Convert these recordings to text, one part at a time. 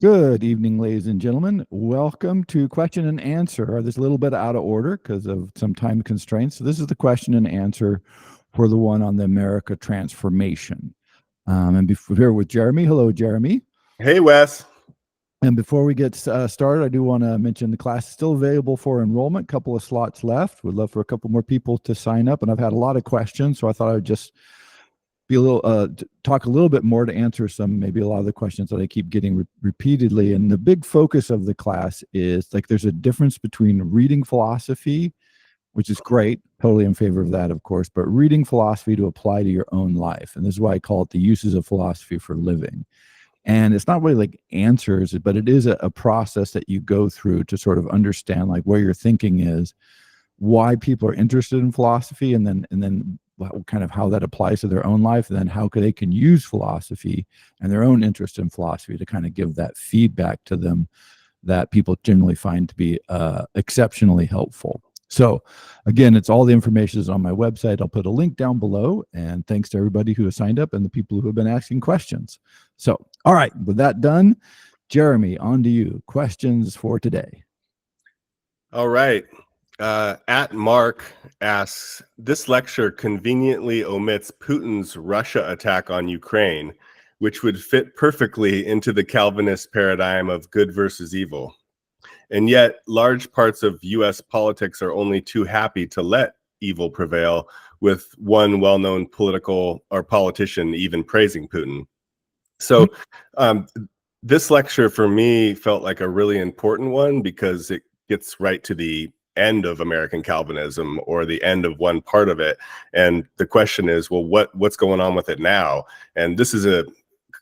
Good evening, ladies and gentlemen. Welcome to question and answer. This is a little bit out of order because of some time constraints. So this is the question and answer for the one on the America transformation. And before here with Jeremy. Hello, Jeremy. Hey, Wes. And before we get started, I do want to mention the class is still available for enrollment. Couple of slots left. We'd love for a couple more people to sign up. And I've had a lot of questions, so I thought I would just be a little talk a little bit more to answer maybe a lot of the questions that I keep getting repeatedly. And the big focus of the class is like there's a difference between reading philosophy, which is great, totally in favor of that, of course, but reading philosophy to apply to your own life. And this is why I call it the uses of philosophy for living. And it's not really like answers, but it is a process that you go through to sort of understand like where your thinking is, why people are interested in philosophy, and then kind of how that applies to their own life, and then how they can use philosophy and their own interest in philosophy to kind of give that feedback to them that people generally find to be exceptionally helpful. So again, it's all the information is on my website. I'll put a link down below, and thanks to everybody who has signed up and the people who have been asking questions. So, all right, with that done, Jeremy, on to you. Questions for today. All right. At Mark asks, this lecture conveniently omits Putin's Russia attack on Ukraine, which would fit perfectly into the Calvinist paradigm of good versus evil. And yet, large parts of U.S. politics are only too happy to let evil prevail, with one well-known political or politician even praising Putin. So this lecture for me felt like a really important one because it gets right to the end of American Calvinism, or the end of one part of it. And the question is, well, what's going on with it now? And this is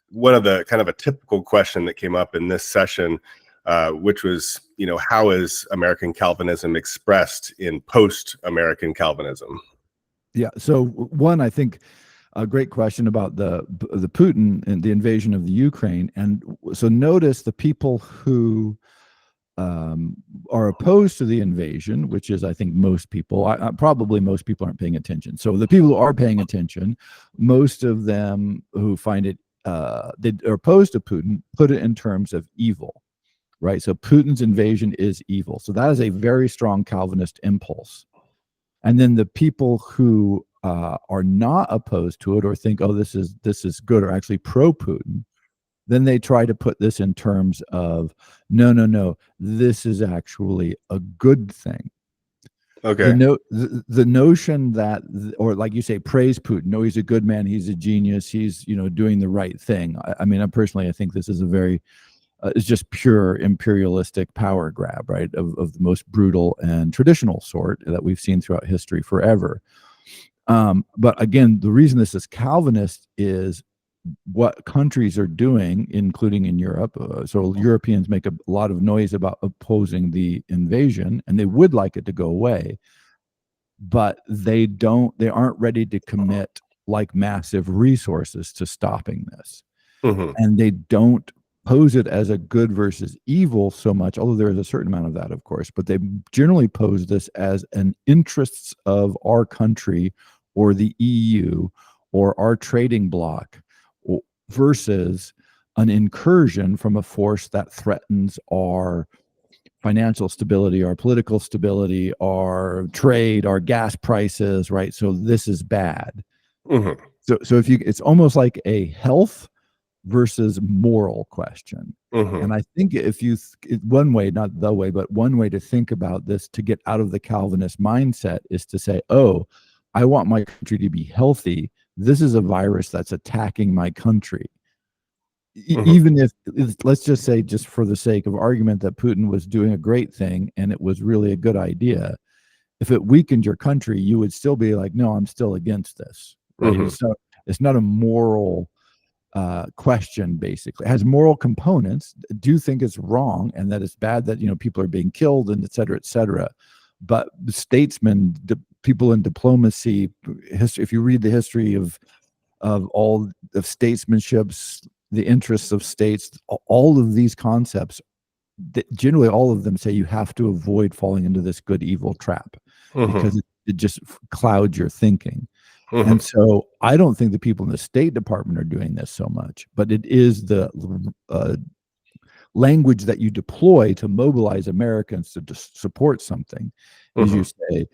one of the kind of a typical question that came up in this session, which was, how is American Calvinism expressed in post-American Calvinism? Yeah. So one, I think a great question about the Putin and the invasion of the Ukraine. And so notice the people who are opposed to the invasion, which is, I think, most people. Probably most people aren't paying attention. So the people who are paying attention, most of them who find it, they are opposed to Putin, put it in terms of evil, right? So Putin's invasion is evil. So that is a very strong Calvinist impulse. And then the people who are not opposed to it or think, oh, this is good, or actually pro-Putin, then they try to put this in terms of, no, this is actually a good thing. Okay. The notion that, or like you say, praise Putin. No, he's a good man. He's a genius. He's, doing the right thing. I mean, I think this is a very, it's just pure imperialistic power grab, right? Of the most brutal and traditional sort that we've seen throughout history forever. But again, the reason this is Calvinist is what countries are doing, including in Europe. So Europeans make a lot of noise about opposing the invasion, and they would like it to go away, but they aren't ready to commit like massive resources to stopping this. And they don't pose it as a good versus evil so much, although there is a certain amount of that, of course, but they generally pose this as an interests of our country or the EU or our trading bloc, versus an incursion from a force that threatens our financial stability, our political stability, our trade, our gas prices, right? So this is bad. So it's almost like a health versus moral question. And I think one way, not the way, but one way to think about this to get out of the Calvinist mindset is to say, oh, I want my country to be healthy. This is a virus that's attacking my country. Even if, let's just say, just for the sake of argument, that Putin was doing a great thing and it was really a good idea, if it weakened your country, you would still be like, no, I'm still against this, right? So it's not a moral question. Basically, it has moral components. Do think it's wrong and that it's bad that people are being killed and et cetera, but the statesmen, the people in diplomacy history, if you read the history of all of statesmanships, the interests of states, all of these concepts, generally all of them say you have to avoid falling into this good evil trap, because it just clouds your thinking. And so I don't think the people in the State Department are doing this so much, but it is the language that you deploy to mobilize Americans to support something is you say,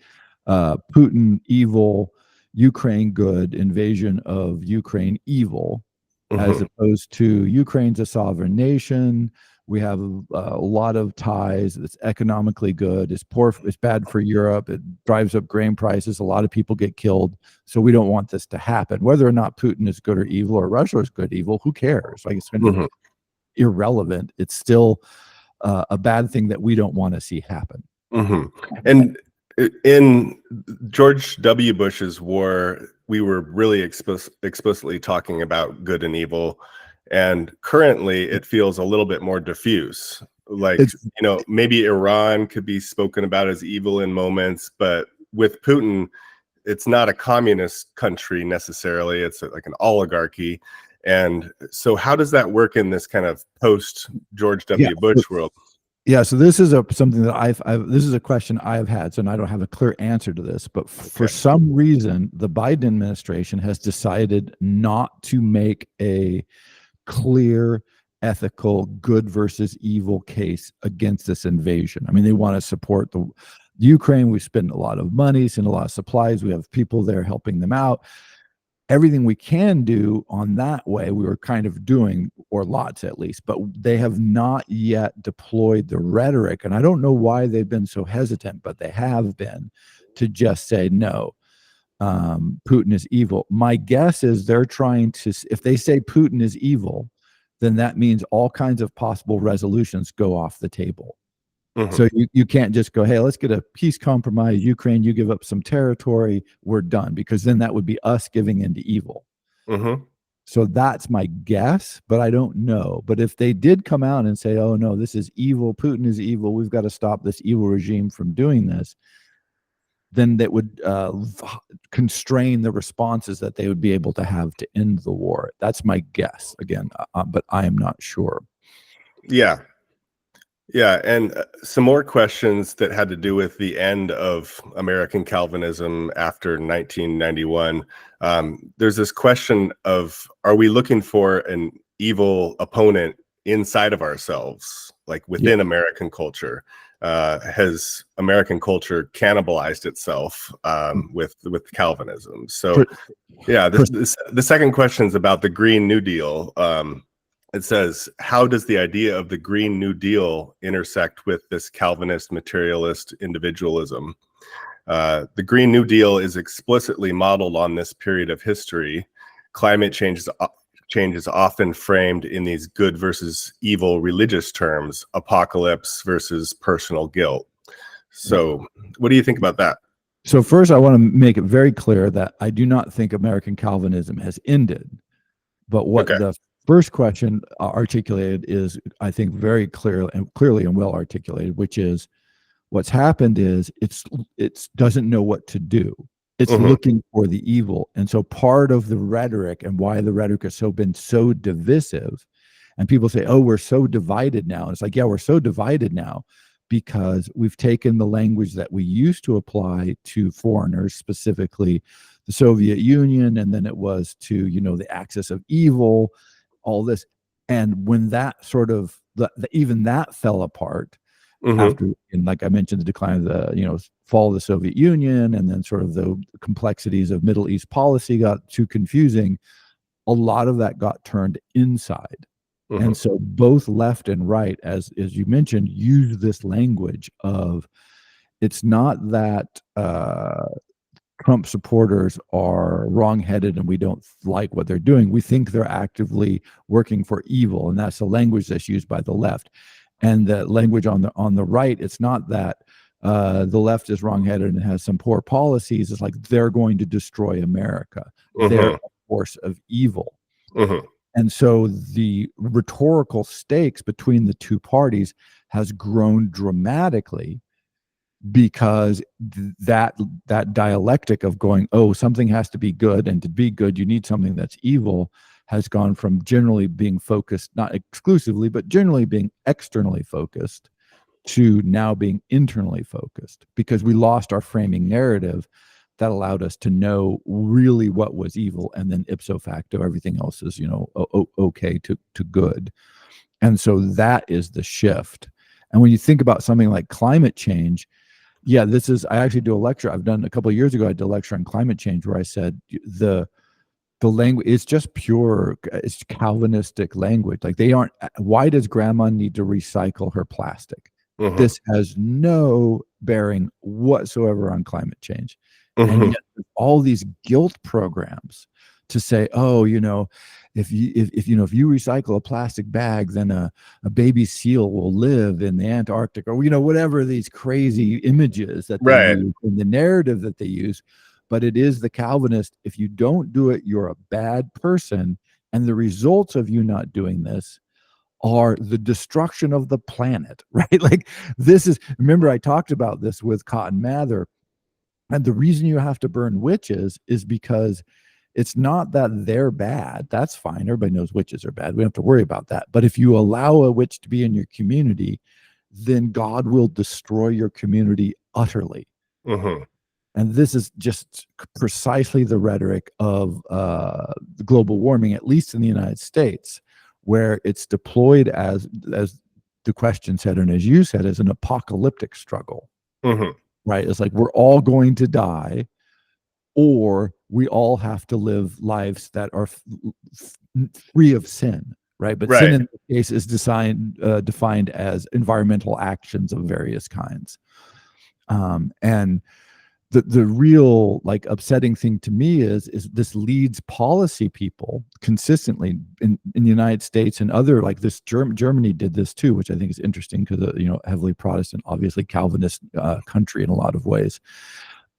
Putin evil, Ukraine good, invasion of Ukraine evil, as opposed to Ukraine's a sovereign nation. We have a lot of ties. It's economically good. It's poor. It's bad for Europe. It drives up grain prices. A lot of people get killed. So we don't want this to happen. Whether or not Putin is good or evil, or Russia is good or evil, who cares? Like, it's kind of irrelevant. It's still a bad thing that we don't want to see happen. And in George W. Bush's war, we were really explicitly talking about good and evil. And currently, it feels a little bit more diffuse. Like, maybe Iran could be spoken about as evil in moments, but with Putin, it's not a communist country necessarily. It's like an oligarchy. And so how does that work in this kind of post George W. Bush world? Yeah, so this is something that this is a question I've had, so I don't have a clear answer to this, but for some reason, the Biden administration has decided not to make a clear, ethical, good versus evil case against this invasion. I mean, they want to support the Ukraine. We spend a lot of money, send a lot of supplies. We have people there helping them out. Everything we can do on that way, we were kind of doing, or lots at least, but they have not yet deployed the rhetoric. And I don't know why they've been so hesitant, but they have been, to just say, no, Putin is evil. My guess is they're trying to, if they say Putin is evil, then that means all kinds of possible resolutions go off the table. So you can't just go, hey, let's get a peace compromise. Ukraine, you give up some territory, we're done, because then that would be us giving into evil. So that's my guess, but I don't know. But if they did come out and say, oh no, this is evil, Putin is evil, we've got to stop this evil regime from doing this, then that would constrain the responses that they would be able to have to end the war. That's my guess, again, but I am not sure. Yeah, and some more questions that had to do with the end of American Calvinism after 1991. There's this question of, are we looking for an evil opponent inside of ourselves, like within American culture? Has American culture cannibalized itself with Calvinism? So, the second question is about the Green New Deal. It says, how does the idea of the Green New Deal intersect with this Calvinist materialist individualism? The Green New Deal is explicitly modeled on this period of history. Climate change is often framed in these good versus evil religious terms, apocalypse versus personal guilt. So what do you think about that? So first, I want to make it very clear that I do not think American Calvinism has ended. But what the first question articulated is, I think, very clearly and well articulated, which is what's happened is it's doesn't know what to do. It's looking for the evil. And so part of the rhetoric, and why the rhetoric has been so divisive, and people say, oh, we're so divided now. And it's like, yeah, we're so divided now because we've taken the language that we used to apply to foreigners, specifically the Soviet Union, and then it was to, the axis of evil, all this. And when that sort of, even that fell apart, after, and like I mentioned, the decline of the, fall of the Soviet Union, and then sort of the complexities of Middle East policy got too confusing, a lot of that got turned inside. And so both left and right, as you mentioned, use this language of, it's not that Trump supporters are wrong-headed and we don't like what they're doing. We think they're actively working for evil, and that's the language that's used by the left. And the language on the right, it's not that the left is wrong-headed and has some poor policies. It's like they're going to destroy America. They're a force of evil. And so the rhetorical stakes between the two parties has grown dramatically, because that dialectic of going, oh, something has to be good, and to be good you need something that's evil, has gone from generally being focused, not exclusively, but generally being externally focused, to now being internally focused, because we lost our framing narrative that allowed us to know really what was evil, and then ipso facto everything else is okay to good. And so that is the shift. And when you think about something like climate change, yeah, I actually do a lecture. I've done a couple of years ago, I did a lecture on climate change where I said the language, it's just pure, it's Calvinistic language. Like they aren't, why does grandma need to recycle her plastic? Mm-hmm. This has no bearing whatsoever on climate change. And Mm-hmm. yet all these guilt programs to say, oh, if you recycle a plastic bag, then a baby seal will live in the Antarctic, or whatever these crazy images that they Right. use in the narrative that they use. But it is the Calvinist, if you don't do it, you're a bad person. And the results of you not doing this are the destruction of the planet, right? Like remember I talked about this with Cotton Mather. And the reason you have to burn witches is because it's not that they're bad. That's fine. Everybody knows witches are bad. We don't have to worry about that. But if you allow a witch to be in your community, then God will destroy your community utterly. Mm-hmm. And this is just precisely the rhetoric of global warming, at least in the United States, where it's deployed as the question said, and as you said, as an apocalyptic struggle. Mm-hmm. Right? It's like we're all going to die, or we all have to live lives that are free of sin, right? But sin Right. in this case is defined as environmental actions of various kinds. And the real like upsetting thing to me is this leads policy people consistently in the United States and other like this. Germany did this too, which I think is interesting because heavily Protestant, obviously Calvinist country in a lot of ways.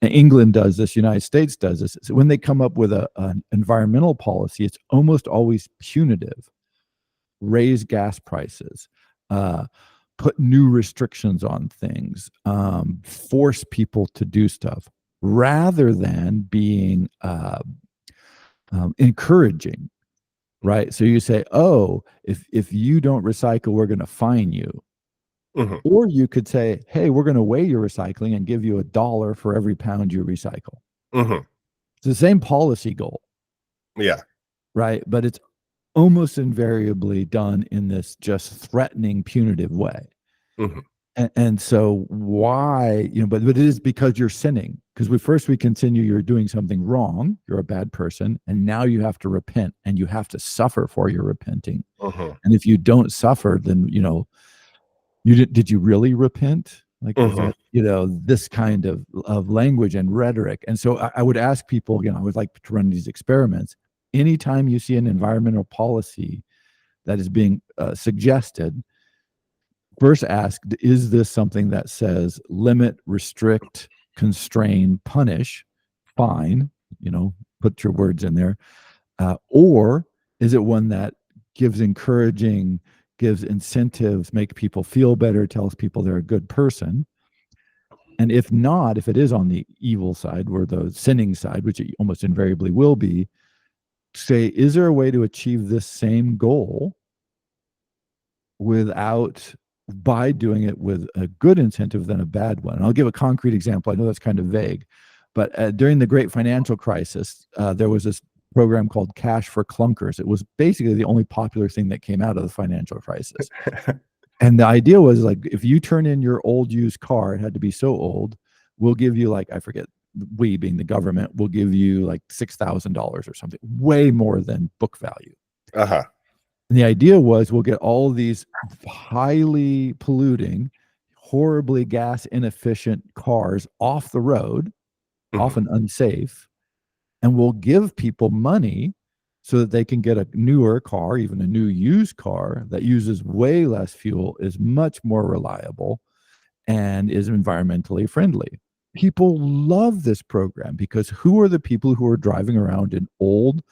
And England does this, United States does this. So when they come up with an environmental policy, it's almost always punitive. Raise gas prices, put new restrictions on things, force people to do stuff rather than being encouraging, right? So you say, oh, if you don't recycle, we're going to fine you. Mm-hmm. Or you could say, hey, we're going to weigh your recycling and give you $1 for every pound you recycle. Mm-hmm. It's the same policy goal. Yeah. Right. But it's almost invariably done in this just threatening, punitive way. Mm-hmm. And so why, but it is because you're sinning. Because we continue, you're doing something wrong, you're a bad person, and now you have to repent and you have to suffer for your repenting. Mm-hmm. And if you don't suffer, then did you really repent? Like, is Mm-hmm. that, this kind of language and rhetoric. And so I would ask people, I would like to run these experiments. Anytime you see an environmental policy that is being suggested, first ask, is this something that says limit, restrict, constrain, punish, fine, put your words in there, or is it one that gives encouraging, gives incentives, make people feel better, tells people they're a good person? And if not, if it is on the evil side or the sinning side, which it almost invariably will be, say, is there a way to achieve this same goal by doing it with a good incentive than a bad one? And I'll give a concrete example. I know that's kind of vague, but during the great financial crisis, there was this program called Cash for Clunkers. It was basically the only popular thing that came out of the financial crisis. And the idea was like, if you turn in your old used car, it had to be so old, we'll give you I forget, we being the government, will give you like $6,000 or something, way more than book value. Uh-huh. And the idea was we'll get all of these highly polluting, horribly gas inefficient cars off the road, Mm-hmm. often unsafe, and we'll give people money so that they can get a newer car, even a new used car that uses way less fuel, is much more reliable, and is environmentally friendly. People love this program because who are the people who are driving around in old,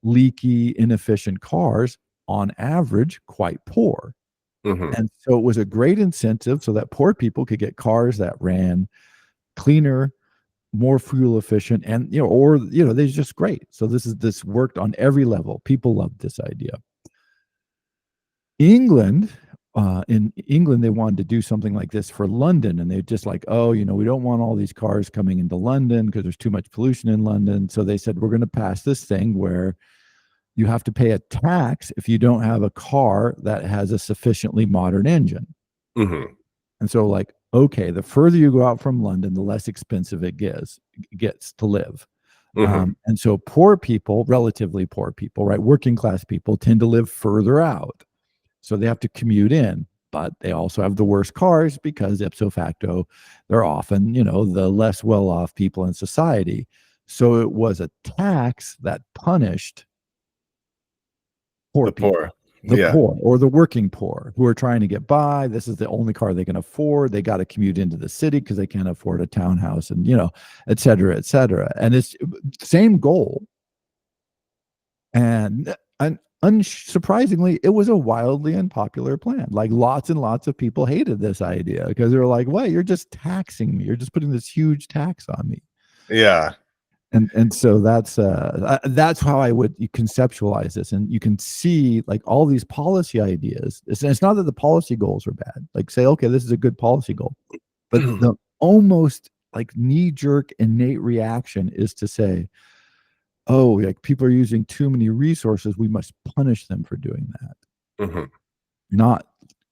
leaky, inefficient cars? On average, quite poor. Mm-hmm. And so it was a great incentive so that poor people could get cars that ran cleaner, more fuel efficient, and they're just great. So this worked on every level. People loved this idea. In England, they wanted to do something like this for London, and they just like, we don't want all these cars coming into London because there's too much pollution in London. So they said, we're going to pass this thing where You have to pay a tax if you don't have a car that has a sufficiently modern engine. Mm-hmm. And so, like, okay, the further you go out from London, the less expensive it gets to live. Mm-hmm. And so poor people, relatively poor people, right, working class people tend to live further out. So they have to commute in, but they also have the worst cars because ipso facto, they're often, the less well-off people in society. So it was a tax that punished poor The people, poor. the Yeah. poor or the working poor who are trying to get by. This is the only car they can afford. They got to commute into the city because they can't afford a townhouse and, et cetera, et cetera. And it's same goal. And unsurprisingly, it was a wildly unpopular plan. Like lots and lots of people hated this idea because they were like, "What? You're just taxing me. You're just putting this huge tax on me." Yeah. And so that's how I would conceptualize this. And you can see like all these policy ideas. It's not that the policy goals are bad. Like say, okay, this is a good policy goal, but the almost like knee-jerk innate reaction is to say, oh, like people are using too many resources, we must punish them for doing that, Mm-hmm. not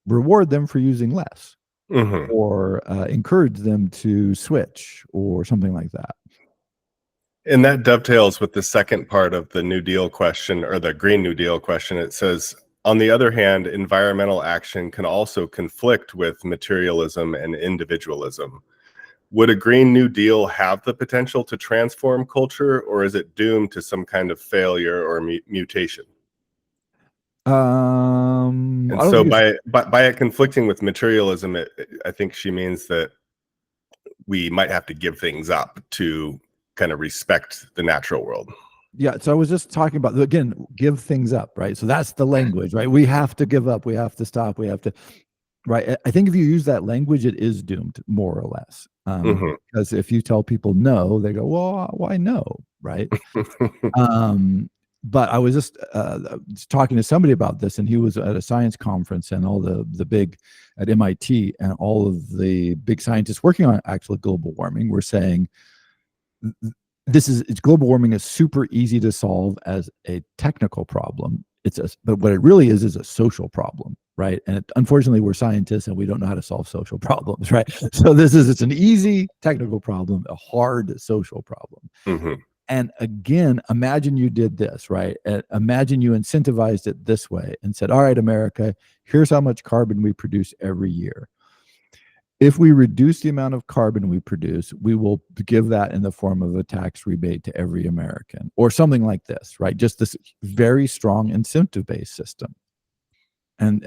reward them for using less, Mm-hmm. or encourage them to switch or something like that. And that dovetails with the second part of the New Deal question, or the Green New Deal question. It says, on the other hand, environmental action can also conflict with materialism and individualism. Would a Green New Deal have the potential to transform culture, or is it doomed to some kind of failure or mutation? And I don't so think it's by it conflicting with materialism, I think she means that we might have to give things up to kind of respect the natural world. yeah. So I was just talking about, again, give things up, right? So that's the language, right? We have to give up, we have to stop, we have to, right? I think if you use that language, it is doomed more or less. Mm-hmm. Because if you tell people no, they go, well, why no, right? But I was just talking to somebody about this, and he was at a science conference, and all the big at MIT, and all of the big scientists working on actual global warming were saying it's global warming is super easy to solve as a technical problem. But what it really is a social problem, right? And unfortunately, we're scientists and we don't know how to solve social problems, right? So it's an easy technical problem, a hard social problem. Mm-hmm. And again, imagine you did this, right? Imagine you incentivized it this way and said, all right, America, here's how much carbon we produce every year. If we reduce the amount of carbon we produce, we will give that in the form of a tax rebate to every American or something like this, right? Just this very strong incentive-based system. And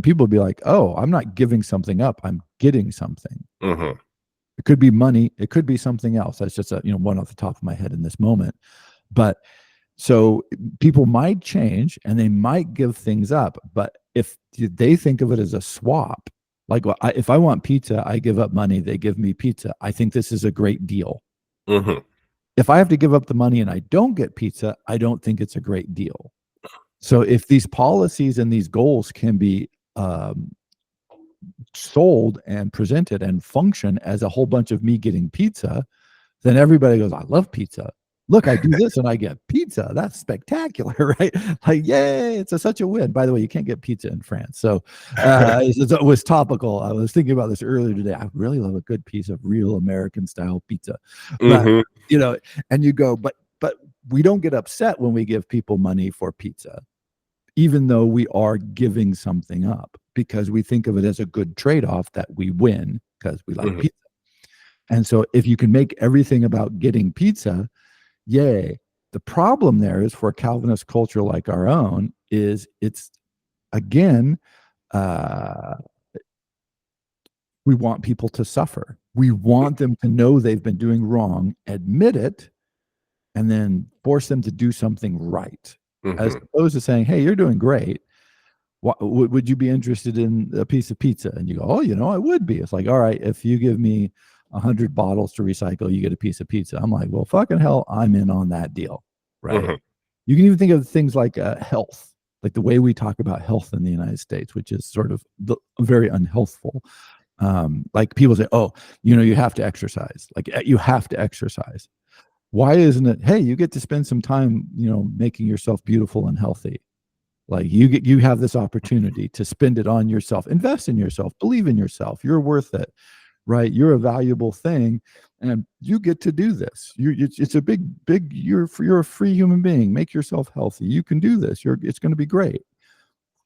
people would be like, oh, I'm not giving something up, I'm getting something. Mm-hmm. It could be money, it could be something else. That's just one off the top of my head in this moment. But so people might change and they might give things up, but if they think of it as a swap, like if I want pizza, I give up money, they give me pizza. I think this is a great deal. Mm-hmm. If I have to give up the money and I don't get pizza, I don't think it's a great deal. So if these policies and these goals can be sold and presented and function as a whole bunch of me getting pizza, then everybody goes, I love pizza. Look, I do this and I get pizza. That's spectacular, right? Like, yay, it's such a win. By the way, you can't get pizza in France. So it was topical. I was thinking about this earlier today. I really love a good piece of real American style pizza. But, Mm-hmm. And you go, but we don't get upset when we give people money for pizza, even though we are giving something up, because we think of it as a good trade-off that we win because we like Mm-hmm. pizza. And so if you can make everything about getting pizza, yay. The problem there is, for a Calvinist culture like our own, is it's, again, we want people to suffer. We want them to know they've been doing wrong, admit it, and then force them to do something right, as Mm-hmm. opposed to saying, hey, you're doing great. Would you be interested in a piece of pizza? And you go, oh, I would be. It's like, all right, if you give me 100 bottles to recycle, you get a piece of pizza. I'm like, well, fucking hell, I'm in on that deal, right? Mm-hmm. You can even think of things like health, like the way we talk about health in the United States, which is sort of very unhealthful. Like people say, oh, you have to exercise. Like you have to exercise. Why isn't it, hey, you get to spend some time, making yourself beautiful and healthy. Like you have this opportunity to spend it on yourself, invest in yourself, believe in yourself. You're worth it, right? You're a valuable thing, and you get to do this. It's a big. You're a free human being. Make yourself healthy. You can do this. It's going to be great.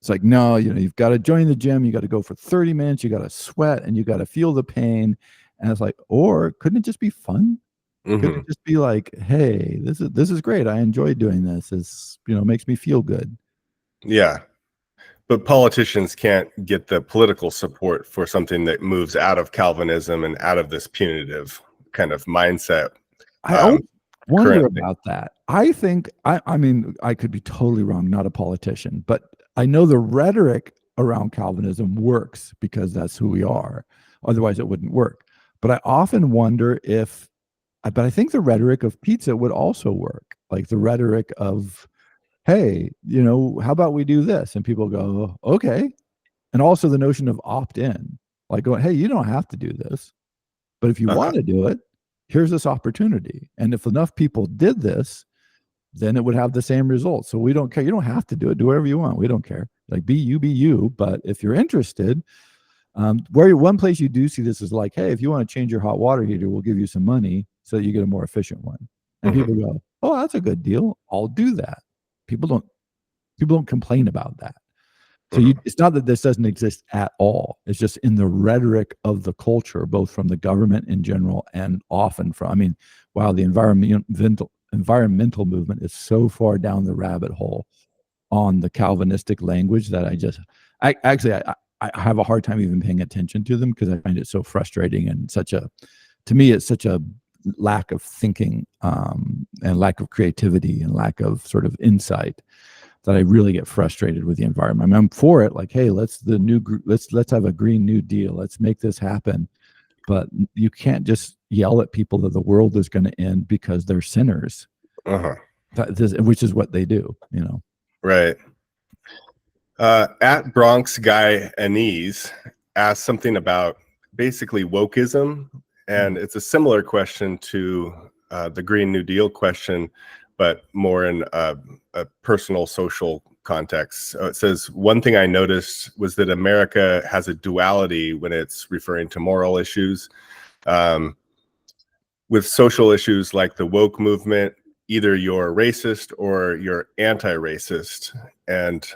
It's like, no, you've got to join the gym. You got to go for 30 minutes. You got to sweat and you got to feel the pain. And it's like, or couldn't it just be fun? Could Hmm. it just be like, hey, this is great. I enjoy doing this. It's, makes me feel good. Yeah. But politicians can't get the political support for something that moves out of Calvinism and out of this punitive kind of mindset. I always wonder Currently. about that. I think I mean, I could be totally wrong, not a politician, but I know the rhetoric around Calvinism works because that's who we are. Otherwise it wouldn't work. But I often wonder but I think the rhetoric of pizza would also work. Like the rhetoric of, hey, how about we do this? And people go, okay. And also the notion of opt in, like going, hey, you don't have to do this. But if you Uh-huh. want to do it, here's this opportunity. And if enough people did this, then it would have the same results. So we don't care. You don't have to do it. Do whatever you want. We don't care. Like be you. But if you're interested, one place you do see this is like, hey, if you want to change your hot water heater, we'll give you some money so that you get a more efficient one. And Hmm. people go, oh, that's a good deal. I'll do that. People don't people don't complain about that. So Hmm. it's not that this doesn't exist at all. It's just in the rhetoric of the culture, both from the government in general and often from, I mean, wow, the environmental movement is so far down the rabbit hole on the Calvinistic language that I have a hard time even paying attention to them because I find it so frustrating and to me, it's such a lack of thinking and lack of creativity and lack of sort of insight that I really get frustrated with the environment. I mean, I'm for it. Like, hey, let's have a Green New Deal. Let's make this happen. But you can't just yell at people that the world is going to end because they're sinners. Uh-huh. Which is what they do. Right. At Bronx Guy Anise asked something about basically wokeism, and it's a similar question to the Green New Deal question, but more in a personal social context. So it says, one thing I noticed was that America has a duality when it's referring to moral issues. With social issues like the woke movement, either you're racist or you're anti-racist, and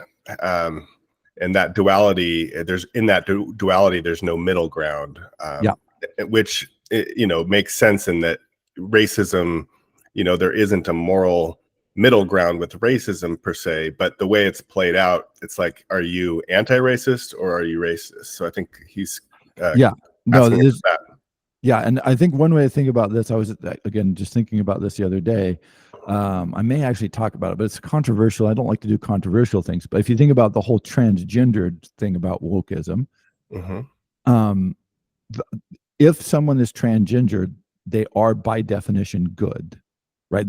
that duality, there's no middle ground, Yeah. which makes sense in that racism, there isn't a moral middle ground with racism per se, but the way it's played out, it's like, are you anti-racist or are you racist? So I think he's Yeah. No, asking about that. yeah. And I think one way to think about this, I was, again, just thinking about this the other day. I may actually talk about it, but it's controversial. I don't like to do controversial things. But if you think about the whole transgendered thing about wokeism, Mm-hmm. um, if someone is transgendered, they are by definition good, right?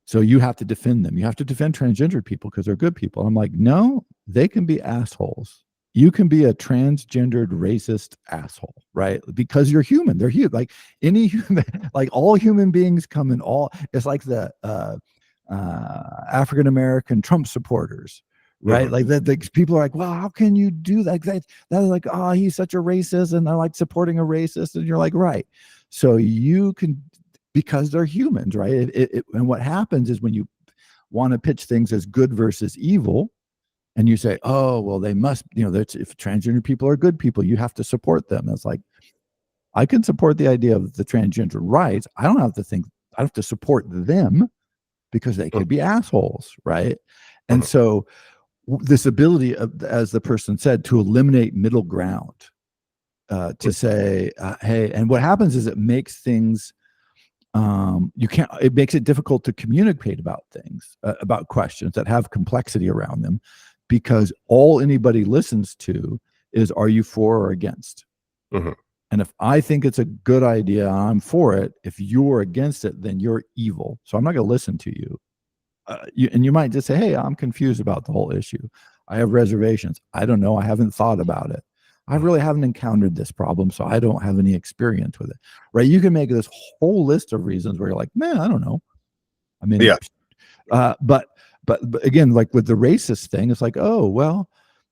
So you have to defend them. You have to defend transgendered people because they're good people. I'm like, no, they can be assholes. You can be a transgendered racist asshole, right? Because you're human. They're human. Like any human, like all human beings come in all. It's like the African American Trump supporters, right? Mm-hmm. Like that, people are like, well, how can you do that? That's like, oh, he's such a racist, and they're like supporting a racist, and you're like, right. So you can, because they're humans, right? And what happens is when you want to pitch things as good versus evil, and you say, oh, well, they must, if transgender people are good people, you have to support them. It's like, I can support the idea of the transgender rights. I don't have to think, I have to support them because they could be assholes, right? And Mm-hmm. so this ability of, as the person said, to eliminate middle ground, to say, hey, and what happens is it makes things, it makes it difficult to communicate about things, about questions that have complexity around them, because all anybody listens to is, are you for or against? Mm-hmm. And if I think it's a good idea, I'm for it. If you're against it, then you're evil. So I'm not going to listen to you. And you might just say, hey, I'm confused about the whole issue. I have reservations. I don't know. I haven't thought about it. I really haven't encountered this problem, so I don't have any experience with it. Right? You can make this whole list of reasons where you're like, man, I don't know. I mean, Yeah. but again, like with the racist thing, it's like, oh well,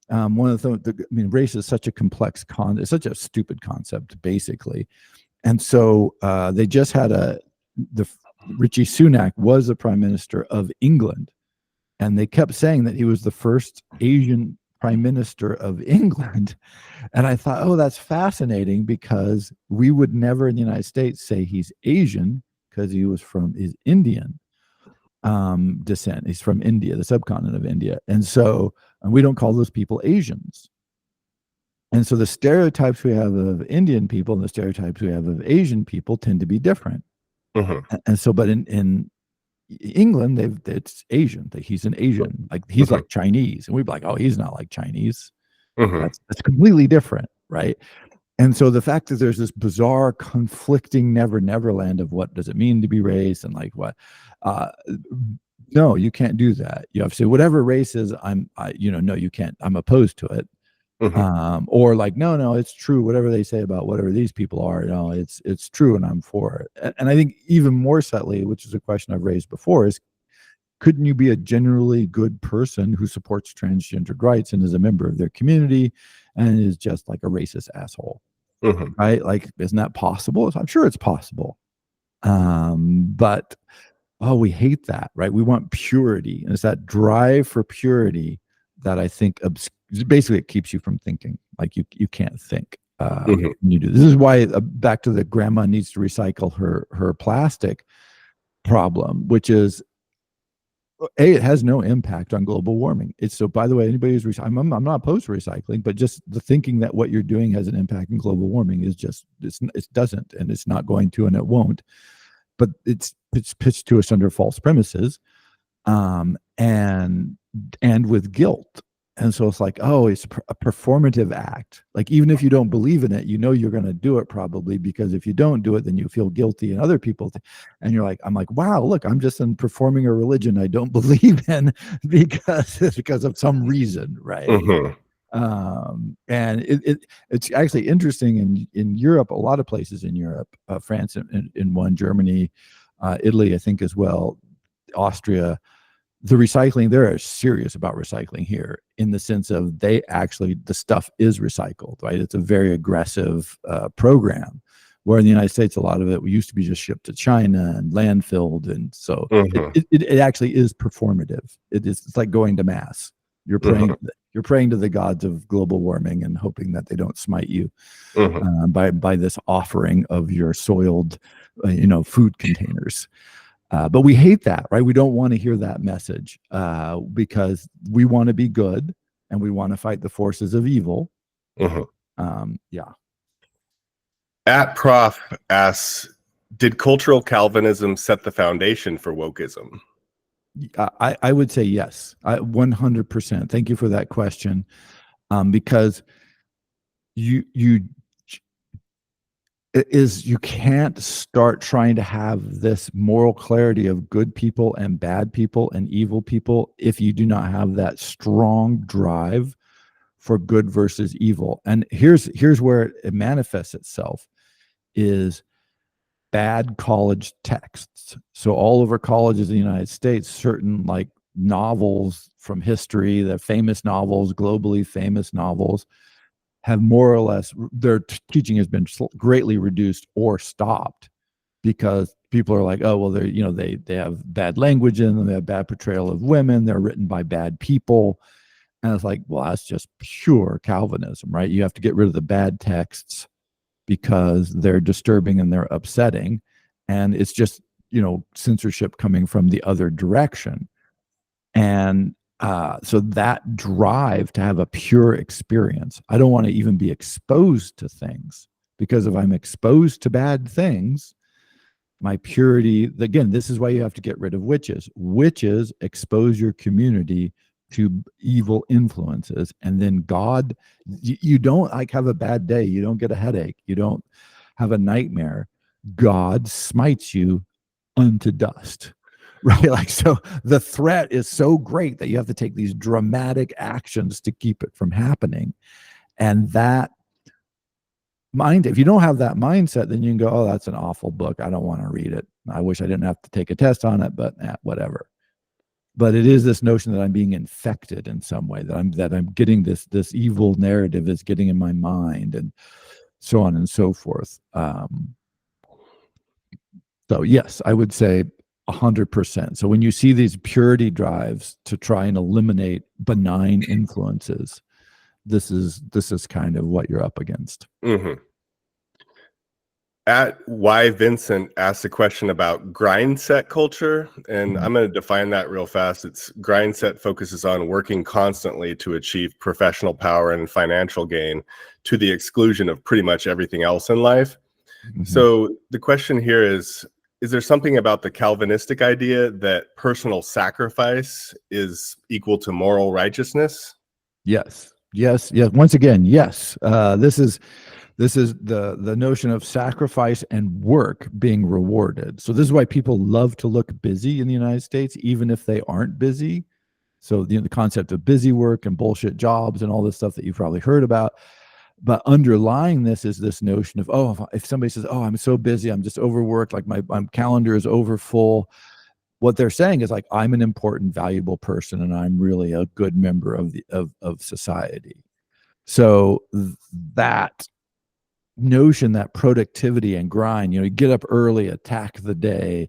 one of I mean, race is such a complex it's such a stupid concept, basically. And so they just had Richie Sunak was the prime minister of England, and they kept saying that he was the first Asian prime minister of England. And I thought, oh, that's fascinating, because we would never in the United States say he's Asian, because he's Indian descent. He's from India, the subcontinent of India. And so we don't call those people Asians. And so the stereotypes we have of Indian people and the stereotypes we have of Asian people tend to be different. And so, but in England, it's Asian. He's an Asian. Like he's like Chinese. And we'd be like, oh, he's not like Chinese. That's completely different, right? And so the fact that there's this bizarre, conflicting never land of what does it mean to be race and like what, no, you can't do that. You have to say whatever race is, no, you can't. I'm opposed to it. Or like, no, it's true. Whatever they say about whatever these people are, no, it's true, and I'm for it. And I think even more subtly, which is a question I've raised before, is couldn't you be a generally good person who supports transgendered rights and is a member of their community and is just like a racist asshole? Right? Like, isn't that possible? I'm sure it's possible. But we hate that, right? We want purity, and it's that drive for purity that I think basically it keeps you from thinking. Like you can't think when you do. This is why back to the grandma needs to recycle her plastic problem, which is it has no impact on global warming. It's so, by the way, anybody who's I'm not opposed to recycling, but just the thinking that what you're doing has an impact on global warming is just it doesn't, and it's not going to, and it won't. But it's pitched to us under false premises, and with guilt. And so it's like, oh, it's a performative act. Like, even if you don't believe in it, you're going to do it probably, because if you don't do it, then you feel guilty and other people. And you're like, I'm like, wow, look, I'm just performing a religion I don't believe in because of some reason. Right. And it's actually interesting in Europe, a lot of places in Europe, France in one, Germany, Italy, I think as well, Austria. The recycling, they're serious about recycling here, in the sense of the stuff is recycled, right? It's a very aggressive program, where in the United States, a lot of it used to be just shipped to China and landfilled. And so it actually is performative. It's like going to mass. You're praying to the gods of global warming and hoping that they don't smite you by this offering of your soiled, food containers. But we hate that, right? We don't want to hear that message because we want to be good and we want to fight the forces of evil. At Prof asks, did cultural Calvinism set the foundation for wokeism? I would say yes, 100%. Thank you for that question, because you can't start trying to have this moral clarity of good people and bad people and evil people if you do not have that strong drive for good versus evil. And here's where it manifests itself, is bad college texts. So all over colleges in the United States, certain like novels from history, the famous novels, globally famous novels, have more or less, their teaching has been greatly reduced or stopped, because people are like, oh, well, they have bad language in them, they have bad portrayal of women, they're written by bad people. And it's like, well, that's just pure Calvinism, right? You have to get rid of the bad texts because they're disturbing and they're upsetting. And it's just, censorship coming from the other direction. And so that drive to have a pure experience, I don't want to even be exposed to things, because if I'm exposed to bad things, my purity, again, this is why you have to get rid of witches. Witches expose your community to evil influences. And then God, you don't like have a bad day. You don't get a headache. You don't have a nightmare. God smites you unto dust. Right? Like, so the threat is so great that you have to take these dramatic actions to keep it from happening. And that mind. If you don't have that mindset, then you can go, oh, that's an awful book. I don't want to read it. I wish I didn't have to take a test on it, but whatever. But it is this notion that I'm being infected in some way, that I'm getting this evil narrative that's getting in my mind, and so on and so forth. So yes, I would say 100%. So when you see these purity drives to try and eliminate benign influences, this is kind of what you're up against. Mm-hmm. At Y Vincent asked a question about grind set culture, and I'm going to define that real fast. It's grind set focuses on working constantly to achieve professional power and financial gain to the exclusion of pretty much everything else in life. Mm-hmm. So the question here is there something about the Calvinistic idea that personal sacrifice is equal to moral righteousness? Yes. Once again, yes. This is the notion of sacrifice and work being rewarded. So this is why people love to look busy in the United States, even if they aren't busy. So the concept of busy work and bullshit jobs and all this stuff that you've probably heard about. But underlying this is this notion of, oh, if somebody says, oh, I'm so busy, I'm just overworked, like my calendar is over full. What they're saying is like, I'm an important, valuable person, and I'm really a good member of society. So that notion, that productivity and grind, you get up early, attack the day,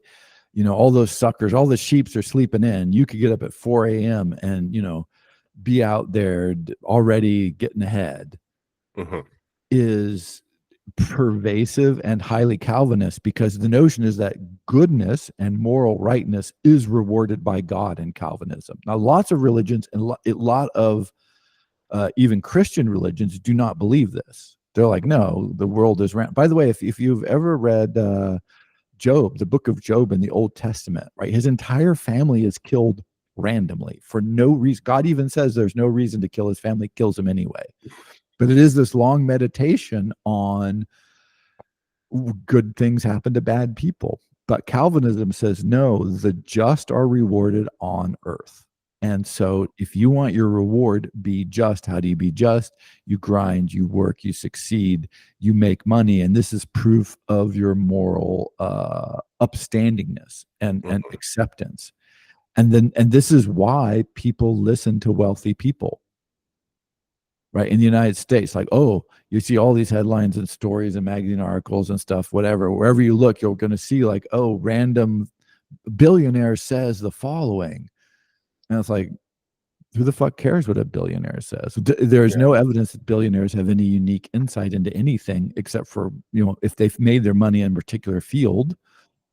all those suckers, all the sheeps are sleeping in. You could get up at 4 a.m. and, be out there already getting ahead. Mm-hmm. Is pervasive and highly Calvinist, because the notion is that goodness and moral rightness is rewarded by God in Calvinism. Now, lots of religions and a lot of even Christian religions do not believe this. They're like, no, the world is round. By the way, if you've ever read Job, the book of Job in the Old Testament, right? His entire family is killed randomly for no reason. God even says there's no reason to kill his family, kills him anyway. But it is this long meditation on good things happen to bad people. But Calvinism says, no, the just are rewarded on earth. And so if you want your reward, be just. How do you be just? You grind, you work, you succeed, you make money. And this is proof of your moral upstandingness and acceptance. And this is why people listen to wealthy people. Right, in the United States, like, oh, you see all these headlines and stories and magazine articles and stuff, whatever. Wherever you look, you're going to see like, oh, random billionaire says the following. And it's like, who the fuck cares what a billionaire says? There's no evidence that billionaires have any unique insight into anything, except for, if they've made their money in a particular field,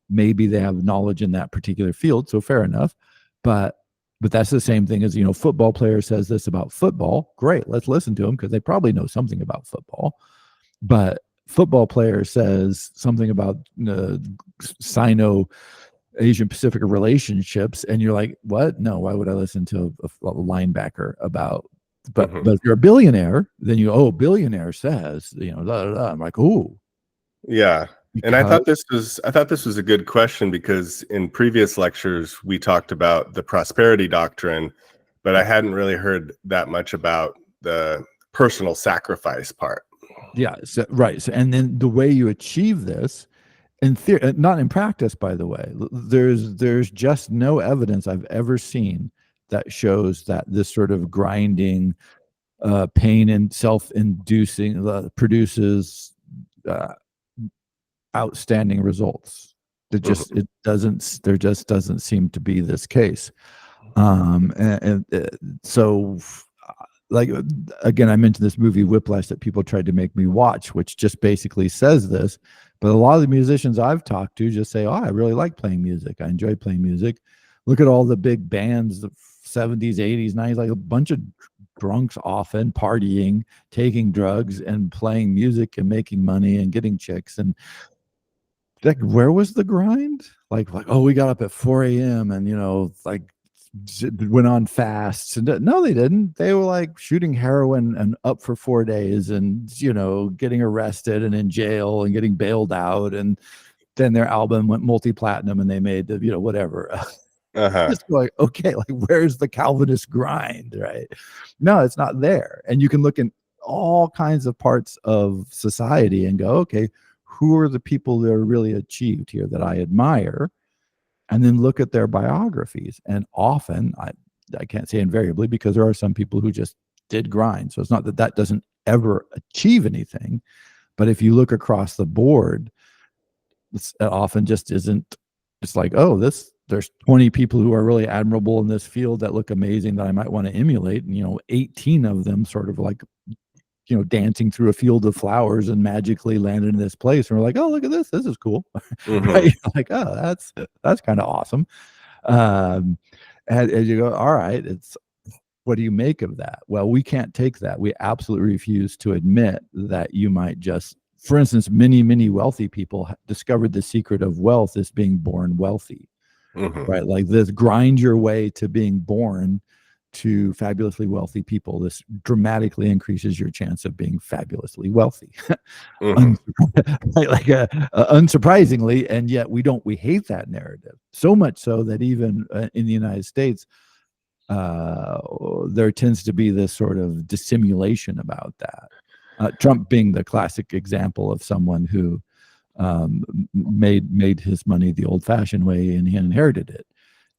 maybe they have knowledge in that particular field. So fair enough. But that's the same thing as, football player says this about football. Great. Let's listen to them because they probably know something about football. But football player says something about Sino-Asian Pacific relationships. And you're like, what? No, why would I listen to a linebacker about? But if you're a billionaire, then billionaire says, da, da, da. I'm like, ooh. Yeah. And I thought this was a good question, because in previous lectures we talked about the prosperity doctrine, but I hadn't really heard that much about the personal sacrifice part. Yeah, so, right. So, and then the way you achieve this, in theory, not in practice, by the way, there's just no evidence I've ever seen that shows that this sort of grinding, pain and self-inducing produces outstanding results. There just doesn't seem to be this case. So like, again, I mentioned this movie Whiplash that people tried to make me watch, which just basically says this. But a lot of the musicians I've talked to just say, oh, I really like playing music. I enjoy playing music. Look at all the big bands, the 70s, 80s, 90s, like a bunch of drunks, often partying, taking drugs and playing music and making money and getting chicks. And like, where was the grind? Like, oh, we got up at 4 a.m. and, went on fasts. And no, they didn't. They were like shooting heroin and up for 4 days and, getting arrested and in jail and getting bailed out. And then their album went multi-platinum and they made, whatever. Just like, okay, like, where's the Calvinist grind, right? No, it's not there. And you can look in all kinds of parts of society and go, okay, who are the people that are really achieved here that I admire? And then look at their biographies. And often, I can't say invariably, because there are some people who just did grind. So it's not that that doesn't ever achieve anything. But if you look across the board, it often just isn't. It's like, oh, there's 20 people who are really admirable in this field that look amazing that I might want to emulate. And, 18 of them sort of like, dancing through a field of flowers and magically landed in this place. And we're like, oh, look at this. This is cool. Right? Like, oh, that's kind of awesome. And you go, all right, what do you make of that? Well, we can't take that. We absolutely refuse to admit that you might just, for instance, many wealthy people discovered the secret of wealth is being born wealthy, right? Like this, grind your way to being born to fabulously wealthy people. This dramatically increases your chance of being fabulously wealthy. Unsurprisingly, and yet we hate that narrative so much so that even in the United States, there tends to be this sort of dissimulation about that. Trump being the classic example of someone who made his money the old-fashioned way, and he inherited it,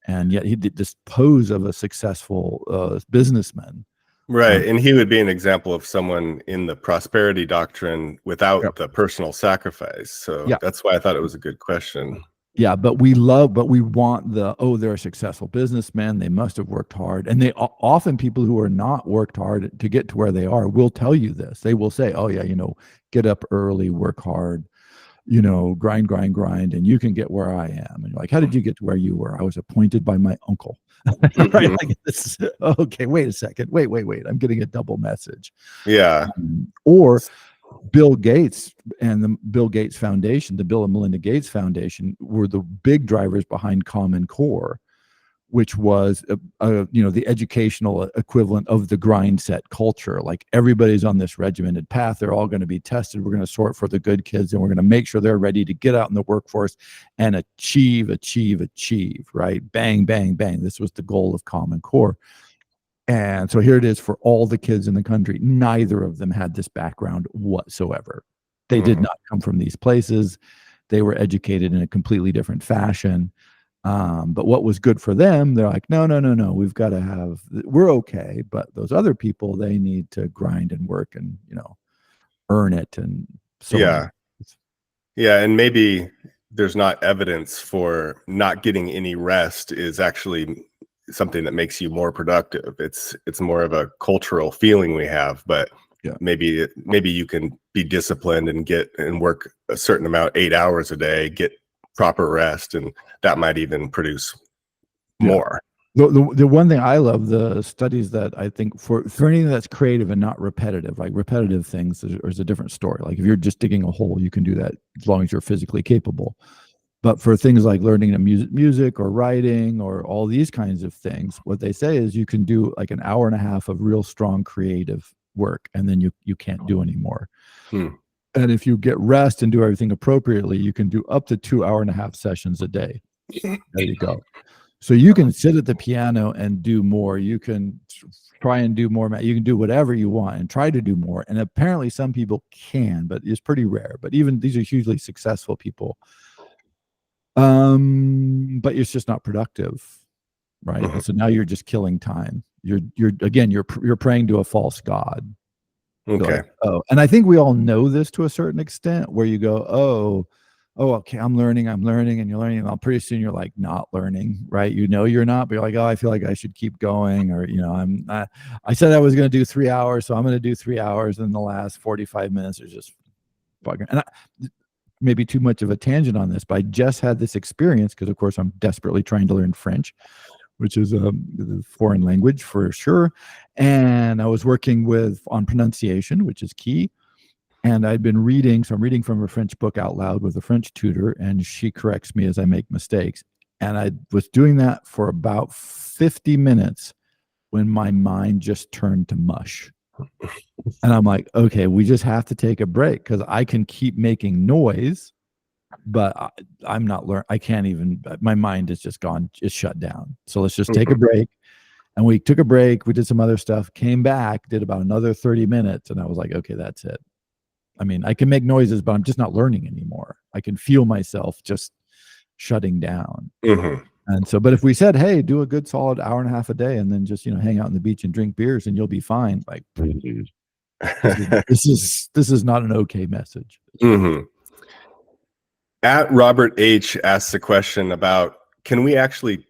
and yet he did this pose of a successful businessman. Right. And he would be an example of someone in the prosperity doctrine without the personal sacrifice. So that's why I thought it was a good question. Yeah, but we want they're a successful businessman. They must have worked hard. And they often, people who are not worked hard to get to where they are will tell you this. They will say, oh yeah, get up early, work hard, grind, and you can get where I am. And you're like, how did you get to where you were? I was appointed by my uncle. Right? Like this, okay, wait a second. Wait. I'm getting a double message. Yeah. Or Bill Gates and the Bill Gates Foundation, the Bill and Melinda Gates Foundation, were the big drivers behind Common Core, which was the educational equivalent of the grind set culture. Like, everybody's on this regimented path. They're all going to be tested. We're going to sort for the good kids, and we're going to make sure they're ready to get out in the workforce and achieve, right? Bang, bang, bang. This was the goal of Common Core. And so here it is for all the kids in the country. Neither of them had this background whatsoever. They did not come from these places. They were educated in a completely different fashion. But what was good for them, they're like, no, we've got to we're okay. But those other people, they need to grind and work and, earn it. And so on. Yeah. And maybe there's not evidence for not getting any rest is actually something that makes you more productive. It's more of a cultural feeling we have, but maybe you can be disciplined and work a certain amount, 8 hours a day, get proper rest, and that might even produce more. The one thing I love, the studies that I think for anything that's creative and not repetitive, like repetitive things is a different story. Like if you're just digging a hole, you can do that as long as you're physically capable. But for things like learning music or writing or all these kinds of things, what they say is you can do like an hour and a half of real strong creative work, and then you can't do anymore. And if you get rest and do everything appropriately, you can do up to 2 hour-and-a-half sessions a day. There you go. So you can sit at the piano and do more. You can try and do more. You can do whatever you want and try to do more. And apparently some people can, but it's pretty rare. But even these are hugely successful people. But it's just not productive, right? And so now you're just killing time. You're praying to a false god. Okay. Like, and I think we all know this to a certain extent, where you go, okay, I'm learning, and you're learning, and pretty soon you're like not learning, right? You're not, but you're like, I feel like I should keep going, or I said I was going to do 3 hours, so I'm going to do 3 hours, and the last 45 minutes are just fucking. And maybe too much of a tangent on this, but I just had this experience because, of course, I'm desperately trying to learn French, which is a foreign language for sure. And I was working on pronunciation, which is key. And I'd been reading, so I'm reading from a French book out loud with a French tutor, and she corrects me as I make mistakes. And I was doing that for about 50 minutes when my mind just turned to mush. And I'm like, okay, we just have to take a break, because I can keep making noise, but I'm not learning. I can't even, my mind is just gone, it's shut down. So let's just take a break. And we took a break. We did some other stuff, came back, did about another 30 minutes. And I was like, okay, that's it. I mean, I can make noises, but I'm just not learning anymore. I can feel myself just shutting down. Mm-hmm. And so, but if we said, hey, do a good solid hour and a half a day and then just, hang out on the beach and drink beers and you'll be fine. Like, this is not an okay message. Mm-hmm. At Robert H asks a question about, could we actually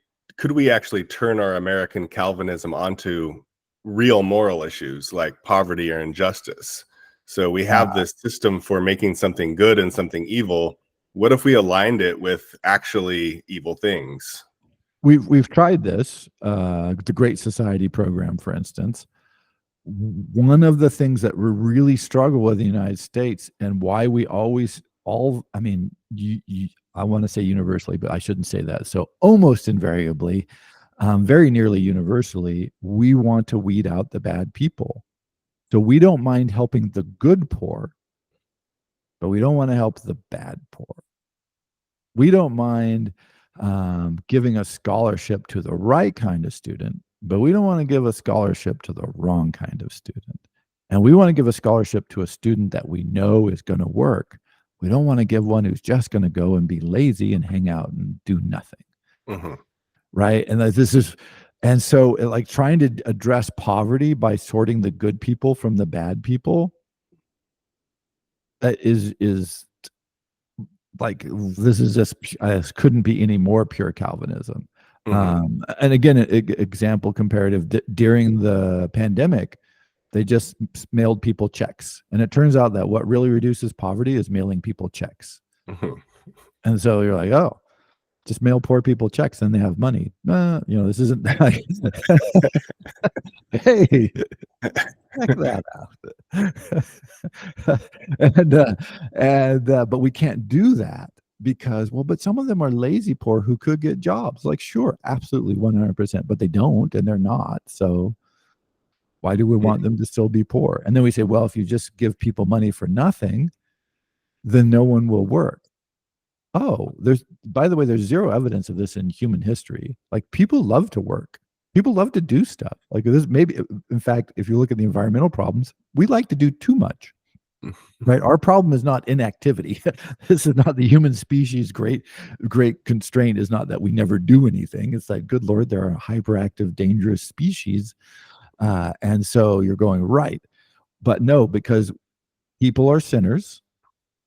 turn our American Calvinism onto real moral issues like poverty or injustice? So we have this system for making something good and something evil. What if we aligned it with actually evil things? We've tried this, the Great Society program, for instance. One of the things that we really struggle with in the United States, and why we always I mean, I want to say universally, but I shouldn't say that. So almost invariably, very nearly universally, we want to weed out the bad people. So we don't mind helping the good poor, but we don't want to help the bad poor. We don't mind giving a scholarship to the right kind of student, but we don't want to give a scholarship to the wrong kind of student. And we want to give a scholarship to a student that we know is going to work. We don't want to give one who's just going to go and be lazy and hang out and do nothing. Mm-hmm. Right. And so like trying to address poverty by sorting the good people from the bad people, that is like, this is just couldn't be any more pure Calvinism. Mm-hmm. And again, example comparative, during the pandemic, they just mailed people checks. And it turns out that what really reduces poverty is mailing people checks. Mm-hmm. And so you're like, oh, just mail poor people checks, then they have money. This isn't like, hey, check that out. But we can't do that because, but some of them are lazy poor who could get jobs. Like, sure, absolutely, 100%, but they don't, and they're not. So why do we want them to still be poor? And then we say, well, if you just give people money for nothing, then no one will work. Oh, by the way, there's zero evidence of this in human history. Like, people love to work. People love to do stuff. Like this, maybe, in fact, if you look at the environmental problems, we like to do too much. Right? Our problem is not inactivity. This is not the human species' great constraint is not that we never do anything. It's like, good Lord, there are hyperactive, dangerous species. And so you're going, right. But no, because people are sinners,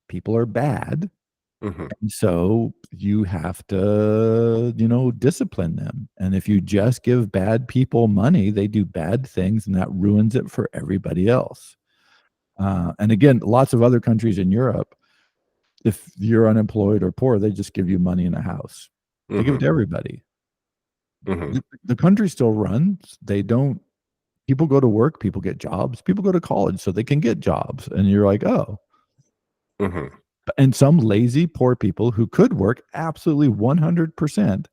people are bad. Mm-hmm. And so you have to, discipline them. And if you just give bad people money, they do bad things, and that ruins it for everybody else. And again, lots of other countries in Europe, if you're unemployed or poor, they just give you money in a house. They give it to everybody. Mm-hmm. The country still runs. People go to work, people get jobs, people go to college so they can get jobs. And you're like, oh. Mm-hmm. And some lazy, poor people who could work absolutely 100%,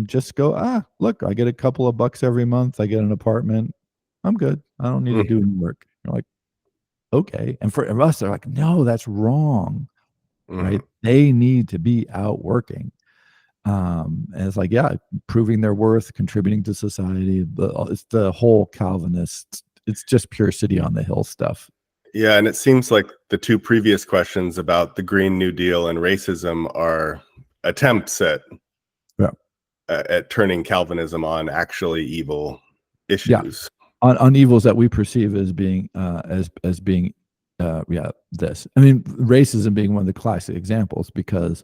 just go, look, I get a couple of bucks every month. I get an apartment. I'm good. I don't need to do any work. You're like, okay. And for us, they're like, no, that's wrong. Mm-hmm. Right? They need to be out working. And it's like, yeah, proving their worth, contributing to society. It's the whole Calvinist. It's just pure city on the hill stuff. Yeah, and it seems like the two previous questions about the Green New Deal and racism are attempts at turning Calvinism on actually evil issues. Yeah. On evils that we perceive as being as being this. I mean, racism being one of the classic examples, because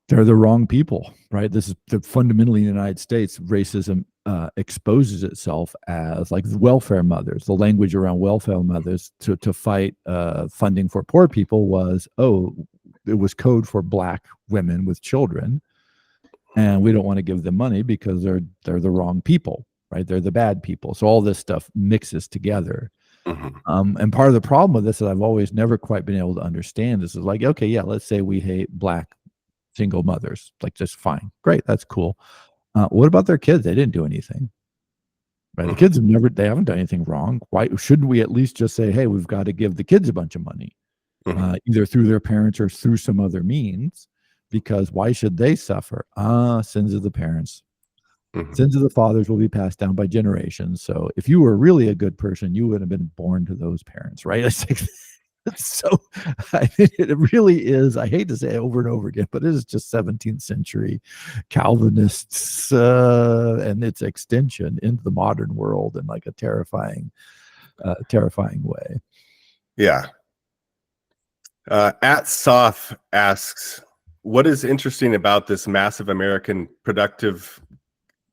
they're the wrong people, right? This is fundamentally in the United States, racism exposes itself as like welfare mothers. The language around welfare mothers to fight funding for poor people was, it was code for Black women with children, and we don't want to give them money because they're the wrong people, right? They're the bad people. So all this stuff mixes together. Mm-hmm. And part of the problem with this that I've always never quite been able to understand is like, okay, yeah, let's say we hate Black single mothers, like, just fine, great, that's cool. What about their kids? They didn't do anything, right? Mm-hmm. The kids they haven't done anything wrong. Why shouldn't we at least just say, hey, we've got to give the kids a bunch of money, either through their parents or through some other means, because why should they suffer? Sins of the parents. Mhm. Sins of the fathers will be passed down by generations. So if you were really a good person, you would have been born to those parents, right? It's like, so I mean, it really is. I hate to say it over and over again, but it is just 17th century Calvinists and its extension into the modern world in like a terrifying way. Yeah. At Soth asks, what is interesting about this massive American productive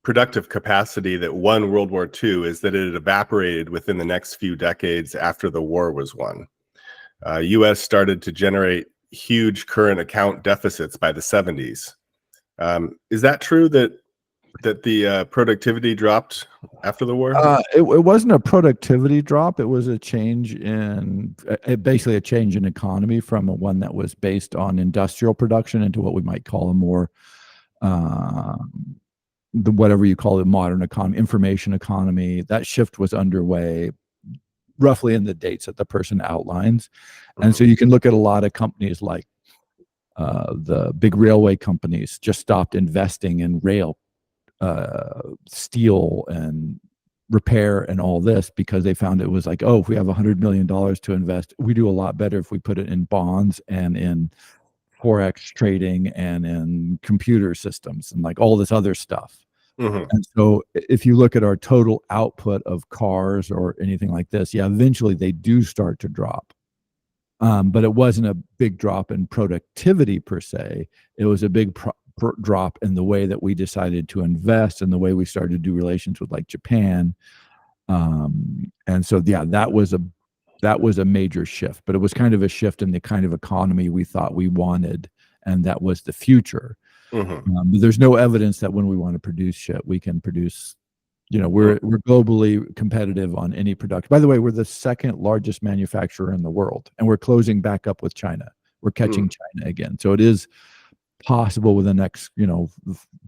capacity that won World War II is that it evaporated within the next few decades after the war was won. U.S. started to generate huge current account deficits by the 70s. Is that true that the productivity dropped after the war? It wasn't a productivity drop. It was a change in basically a change in economy from one that was based on industrial production into what we might call a more uh, the whatever you call it, modern economy, information economy. That shift was underway roughly in the dates that the person outlines. And so you can look at a lot of companies like the big railway companies just stopped investing in rail, steel, and repair and all this because they found it was like, oh, if we have $100 million to invest, we do a lot better if we put it in bonds and in forex trading and in computer systems and like all this other stuff. Mm-hmm. And so if you look at our total output of cars or anything like this, yeah, eventually they do start to drop. But it wasn't a big drop in productivity per se. It was a big drop in the way that we decided to invest and the way we started to do relations with like Japan. And so, yeah, that was a major shift, but it was kind of a shift in the kind of economy we thought we wanted. And that was the future. But there's no evidence that when we want to produce shit, we can produce. We're globally competitive on any product. By the way, we're the second largest manufacturer in the world, and we're closing back up with China. We're catching China again. So it is possible within the next,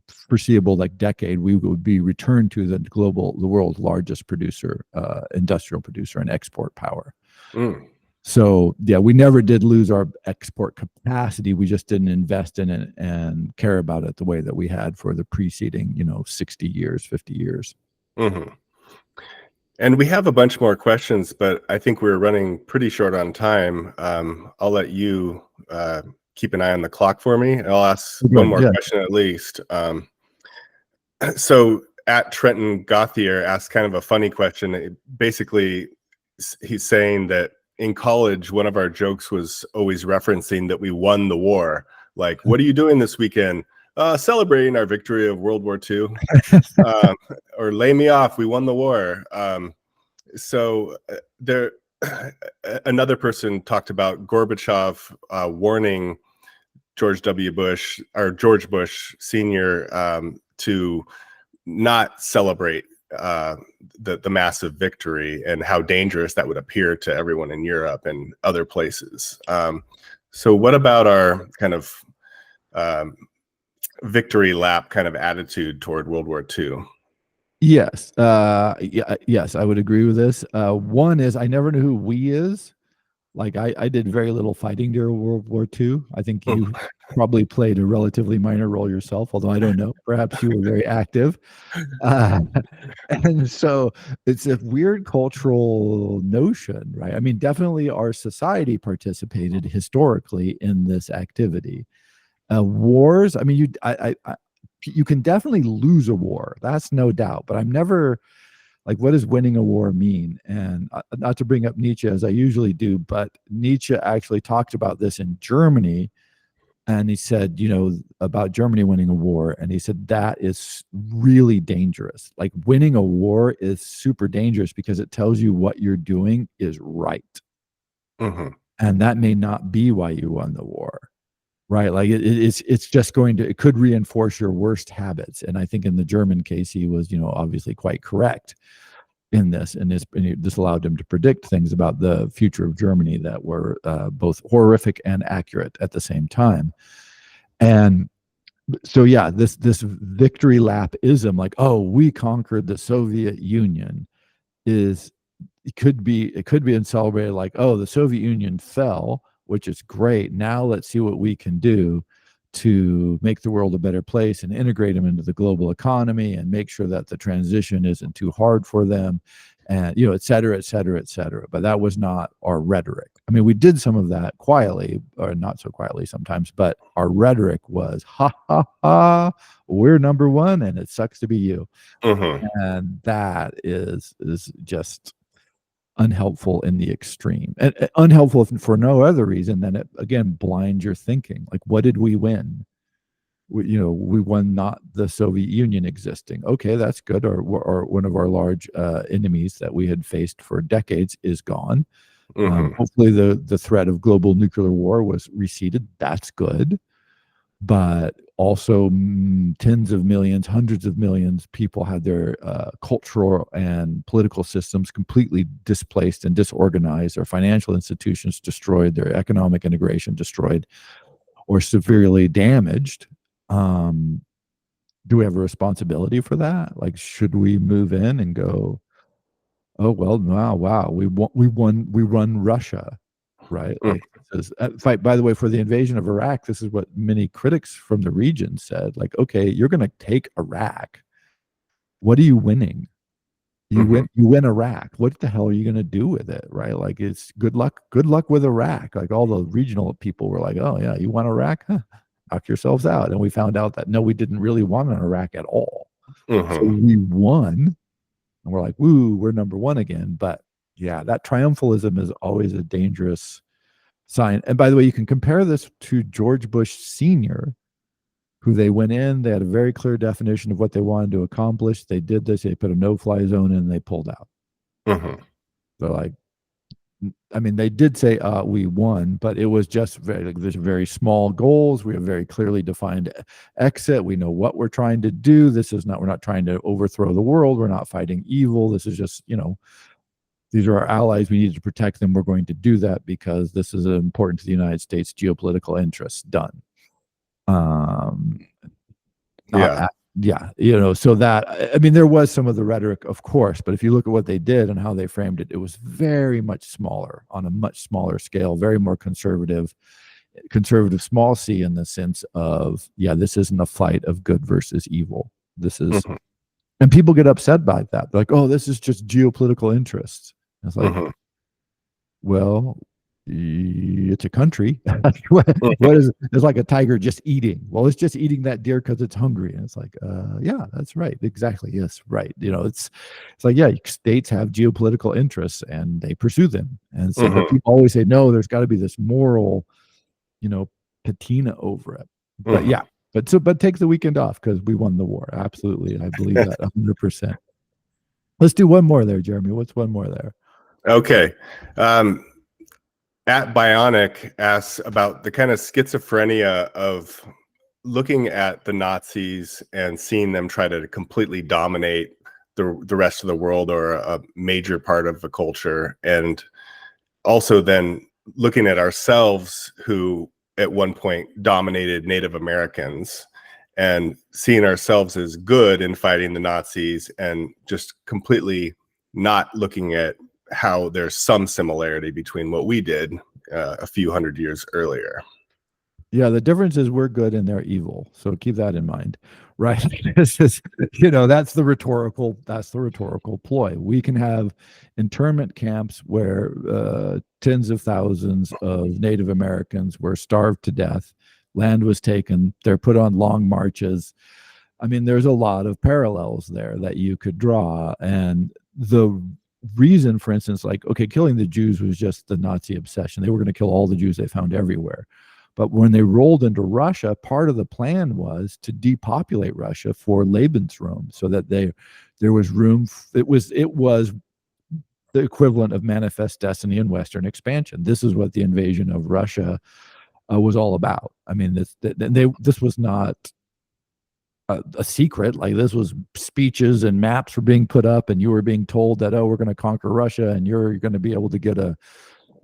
foreseeable like decade, we would be returned to the world's largest producer, industrial producer and export power. So yeah, we never did lose our export capacity. We just didn't invest in it and care about it the way that we had for the preceding, 60 years, 50 years. Mm-hmm. And we have a bunch more questions, but I think we're running pretty short on time. I'll let you keep an eye on the clock for me. I'll ask one more question at least. So at Trenton Gothier asked kind of a funny question. Basically, he's saying that in college, one of our jokes was always referencing that we won the war. Like, what are you doing this weekend? Celebrating our victory of World War II. Or lay me off, we won the war. So there, another person talked about Gorbachev warning George Bush Sr. To not celebrate the massive victory and how dangerous that would appear to everyone in Europe and other places. So what about our kind of victory lap kind of attitude toward World War II? Yes. Yes, I would agree with this. One is I never knew who we is. Like I did very little fighting during World War II. I think you probably played a relatively minor role yourself, although I don't know. Perhaps you were very active. And so it's a weird cultural notion, right? I mean, definitely our society participated historically in this activity. Wars, I mean, you can definitely lose a war. That's no doubt. But I'm never like, what does winning a war mean? And not to bring up Nietzsche as I usually do, but Nietzsche actually talked about this in Germany. And he said, about Germany winning a war. And he said, that is really dangerous. Like winning a war is super dangerous because it tells you what you're doing is right. And that may not be why you won the war. Right. Like it's just it could reinforce your worst habits. And I think in the German case, he was, obviously quite correct in this. And this allowed him to predict things about the future of Germany that were both horrific and accurate at the same time. And so, yeah, this victory lap-ism, like, oh, we conquered the Soviet Union, it could be celebrated like, oh, the Soviet Union fell, which is great. Now let's see what we can do to make the world a better place and integrate them into the global economy and make sure that the transition isn't too hard for them, and et cetera, et cetera, et cetera. But that was not our rhetoric. I mean, we did some of that quietly, or not so quietly sometimes, but our rhetoric was, ha ha ha, we're number one and it sucks to be you. And that is just unhelpful in the extreme, and unhelpful for no other reason than it again blinds your thinking. Like, what did we win? We won not the Soviet Union existing. Okay, that's good. Or one of our large enemies that we had faced for decades is gone. Hopefully the threat of global nuclear war was receded. That's good. But also tens of millions, hundreds of millions people had their cultural and political systems completely displaced and disorganized, their financial institutions destroyed, their economic integration destroyed or severely damaged. Do we have a responsibility for that? Like, should we move in and go, oh, well, wow, we run Russia, right? Like, this is, by the way, for the invasion of Iraq, this is what many critics from the region said. Like, okay, you're going to take Iraq. What are you winning? You win Iraq. What the hell are you going to do with it, right? Like, it's good luck with Iraq. Like, all the regional people were like, oh yeah, you won Iraq? Huh, knock yourselves out. And we found out that no, we didn't really want Iraq at all. So we won. And we're like, woo, we're number one again. But yeah, that triumphalism is always a dangerous sign. And by the way, you can compare this to George Bush Sr., who they went in, they had a very clear definition of what they wanted to accomplish. They did this, they put a no-fly zone in, and they pulled out. They're like, I mean, they did say we won, but it was just there's very small goals. We have very clearly defined exit. We know what we're trying to do. We're not trying to overthrow the world. We're not fighting evil. This is just, these are our allies. We need to protect them. We're going to do that because this is important to the United States geopolitical interests. Done. So that, I mean, there was some of the rhetoric, of course, but if you look at what they did and how they framed it, it was very much smaller, on a much smaller scale, very more conservative, small c, in the sense of, this isn't a fight of good versus evil. This is, and people get upset by that. They're like, oh, this is just geopolitical interests. And it's like, well, it's a country. What is it? It's like a tiger just eating. Well, it's just eating that deer because it's hungry. And it's like, yeah, that's right. Exactly. Yes, right. It's like, yeah, states have geopolitical interests and they pursue them. And so people always say, no, there's got to be this moral, patina over it. But yeah, but take the weekend off because we won the war. Absolutely. I believe that 100%. Let's do one more there, Jeremy. What's one more there? Okay. At Bionic asks about the kind of schizophrenia of looking at the Nazis and seeing them try to completely dominate the rest of the world or a major part of the culture, and also then looking at ourselves who at one point dominated Native Americans and seeing ourselves as good in fighting the Nazis and just completely not looking at how there's some similarity between what we did a few hundred years earlier. Yeah, the difference is we're good and they're evil. So keep that in mind, right? This is, that's the rhetorical ploy. We can have internment camps where tens of thousands of Native Americans were starved to death. Land was taken. They're put on long marches. I mean, there's a lot of parallels there that you could draw. And the reason, for instance, like, okay, killing the Jews was just the Nazi obsession. They were going to kill all the Jews they found everywhere. But when they rolled into Russia, part of the plan was to depopulate Russia for Lebensraum, so that there was room. It was the equivalent of manifest destiny and Western expansion. This is what the invasion of Russia was all about. I mean, this was not a secret. Like, this was speeches and maps were being put up, and you were being told that, oh, we're going to conquer Russia, and you're going to be able to get a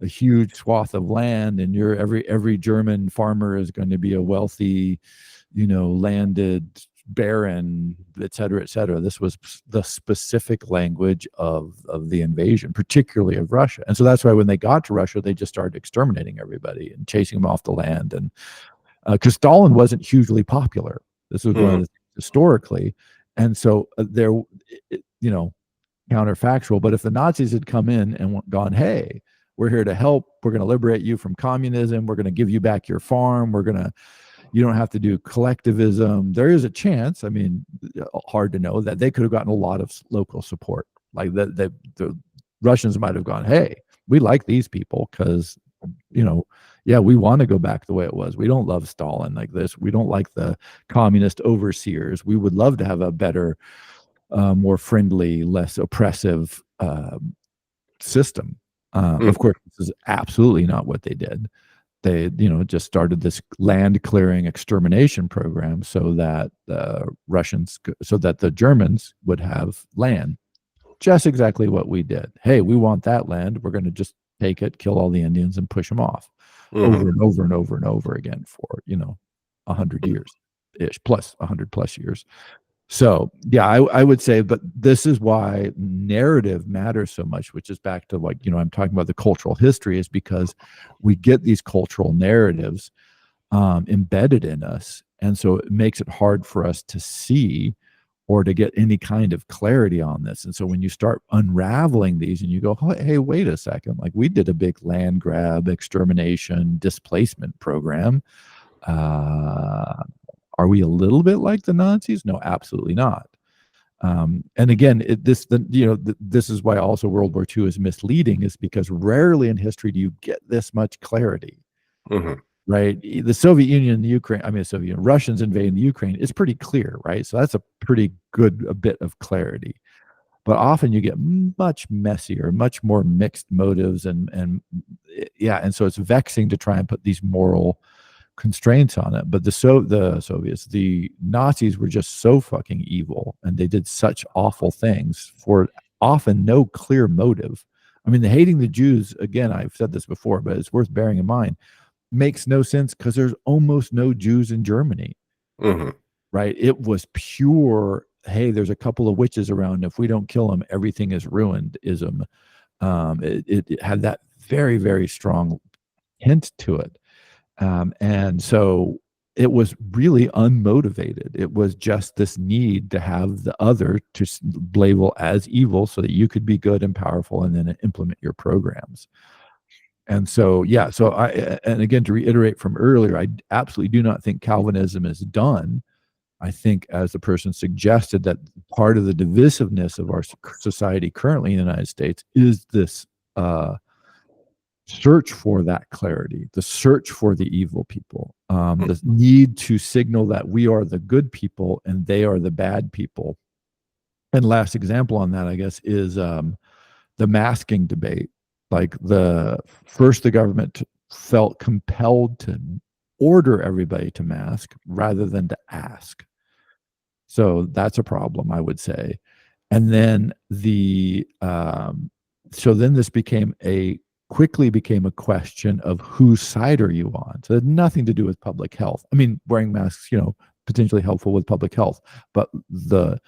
huge swath of land, and every German farmer is going to be a wealthy, landed baron, et cetera, et cetera. This was the specific language of the invasion, particularly of Russia. And so that's why when they got to Russia, they just started exterminating everybody and chasing them off the land. And because Stalin wasn't hugely popular. This was one of Mhm. the historically, and so there, counterfactual. But if the Nazis had come in and gone, "Hey, we're here to help. We're going to liberate you from communism. We're going to give you back your farm. You don't have to do collectivism." There is a chance. I mean, hard to know that they could have gotten a lot of local support. Like the Russians might have gone, "Hey, we like these people because, yeah, we want to go back the way it was. We don't love Stalin like this. We don't like the communist overseers. We would love to have a better, more friendly, less oppressive system." Of Mhm. course, this is absolutely not what they did. They, just started this land clearing extermination program so that so that the Germans would have land. Just exactly what we did. Hey, we want that land. We're going to just take it, kill all the Indians, and push them off Mhm. over and over and over and over again for 100 years ish, plus 100 plus years. So yeah, I would say, but this is why narrative matters so much, which is back to, like, I'm talking about the cultural history, is because we get these cultural narratives embedded in us. And so it makes it hard for us to see or to get any kind of clarity on this. And so when you start unraveling these and you go, "Oh, hey, wait a second, like we did a big land grab, extermination, displacement program. Uh, are we a little bit like the Nazis?" No, absolutely not. And again, this is why also World War II is misleading, is because rarely in history do you get this much clarity, Mhm. right? The Soviet Union, the Ukraine, I mean, the Soviet Union, Russians invading the Ukraine is pretty clear, right? So that's a pretty good a bit of clarity. But often you get much messier, much more mixed motives, and yeah, and so it's vexing to try and put these moral constraints on it. But the Soviets, the Nazis, were just so fucking evil, and they did such awful things for often no clear motive. I mean, the hating the Jews, again, I've said this before, but it's worth bearing in mind, makes no sense because there's almost no Jews in Germany, Mhm. right? It was pure, hey, there's a couple of witches around. If we don't kill them, everything is ruined ism. It had that very, very strong hint to it. And so it was really unmotivated. It was just this need to have the other to label as evil so that you could be good and powerful and then implement your programs. And so, yeah, so and again, to reiterate from earlier, I absolutely do not think Calvinism is done. I think, as the person suggested, that part of the divisiveness of our society currently in the United States is this search for that clarity, the search for the evil people, the need to signal that we are the good people and they are the bad people. And last example on that, I guess, is the masking debate. Like the government felt compelled to order everybody to mask rather than to ask. So that's a problem, I would say. And then so then this quickly became a question of whose side are you on? So it had nothing to do with public health. I mean, wearing masks, potentially helpful with public health, but the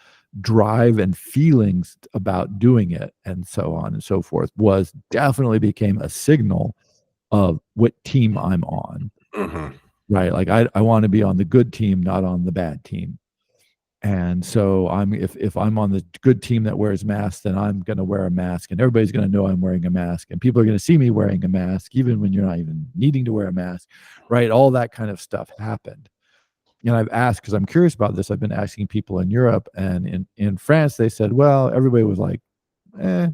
drive and feelings about doing it and so on and so forth was definitely became a signal of what team I'm on, Mhm. right? Like I want to be on the good team, not on the bad team. And so if I'm on the good team that wears masks, then I'm going to wear a mask, and everybody's going to know I'm wearing a mask, and people are going to see me wearing a mask, even when you're not even needing to wear a mask, right? All that kind of stuff happened. And I've asked, because I'm curious about this. I've been asking people in Europe and in France. They said, well, everybody was like, eh,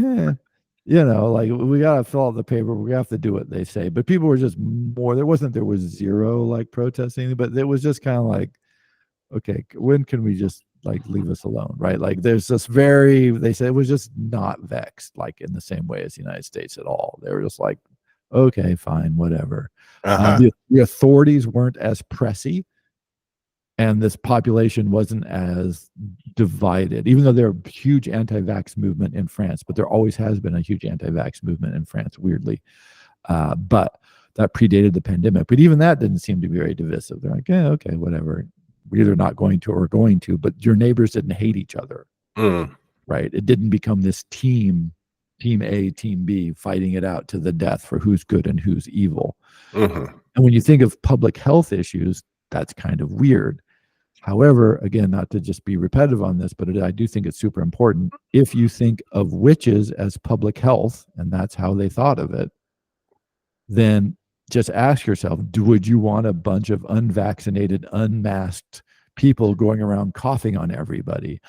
eh, like we got to fill out the paper. We have to do what they say. But people were just more. There was zero like protesting, but it was just kind of like, okay, when can we just like leave us alone, right? Like there's this they said it was just not vexed like in the same way as the United States at all. They were just like, okay, fine, whatever. Uh-huh. The authorities weren't as pressy, and this population wasn't as divided, even though there are a huge anti-vax movement in France, but there always has been a huge anti-vax movement in France, weirdly. But that predated the pandemic. But even that didn't seem to be very divisive. They're like, yeah, okay, whatever. We're either not going to or going to, but your neighbors didn't hate each other, Mm. right? It didn't become this team A, team B, fighting it out to the death for who's good and who's evil. Mhm. And when you think of public health issues, that's kind of weird. However, again, not to just be repetitive on this, but I do think it's super important. If you think of witches as public health, and that's how they thought of it, then just ask yourself, would you want a bunch of unvaccinated, unmasked people going around coughing on everybody?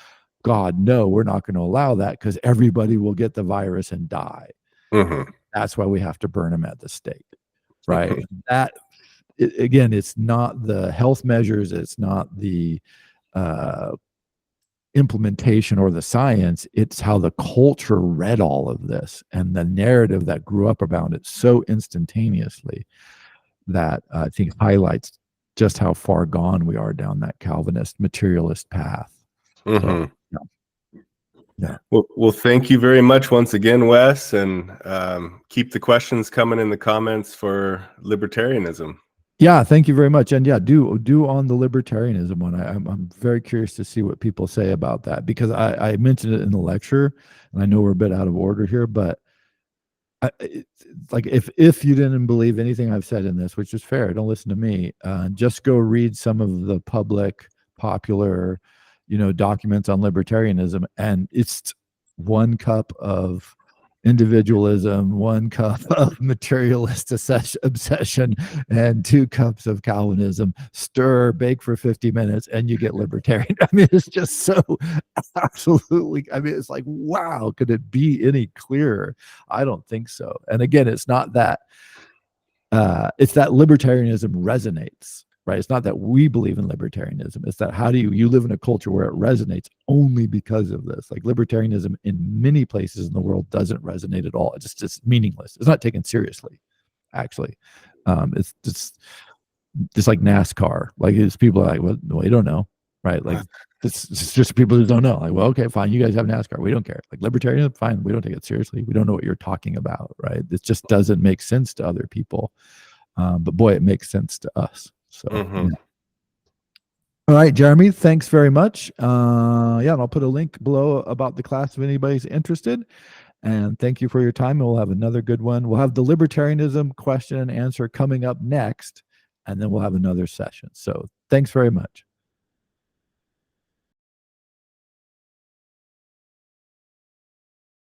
God, no, we're not going to allow that because everybody will get the virus and die. Mm-hmm. That's why we have to burn them at the stake, right? That, again, it's not the health measures, it's not the implementation or the science, it's how the culture read all of this and the narrative that grew up around it so instantaneously that I think highlights just how far gone we are down that Calvinist materialist path. Mm-hmm. So, yeah. Well, thank you very much once again, Wes, and keep the questions coming in the comments for libertarianism. Yeah, thank you very much. And yeah, do on the libertarianism one. I'm very curious to see what people say about that, because I mentioned it in the lecture, and I know we're a bit out of order here, but like if you didn't believe anything I've said in this, which is fair, don't listen to me. Just go read some of the popular, documents on libertarianism, and it's 1 cup of individualism, 1 cup of materialist obsession, and 2 cups of Calvinism. Stir, bake for 50 minutes, and you get libertarian. I mean, it's just so absolutely. I mean, it's like, wow, could it be any clearer? I don't think so. And again, it's not that. It's that libertarianism resonates, right? It's not that we believe in libertarianism. It's that how do you live in a culture where it resonates only because of this. Like libertarianism in many places in the world doesn't resonate at all. It's just meaningless. It's not taken seriously, actually. It's just like NASCAR. Like it's people are like, well, we don't know, right? Like it's just people who don't know. Like, well, okay, fine. You guys have NASCAR. We don't care. Like libertarianism, fine. We don't take it seriously. We don't know what you're talking about, right? It just doesn't make sense to other people. But boy, it makes sense to us. So, yeah. All right, Jeremy, thanks very much. And I'll put a link below about the class if anybody's interested. And thank you for your time. And we'll have another good one. We'll have the libertarianism question and answer coming up next, and then we'll have another session. So thanks very much.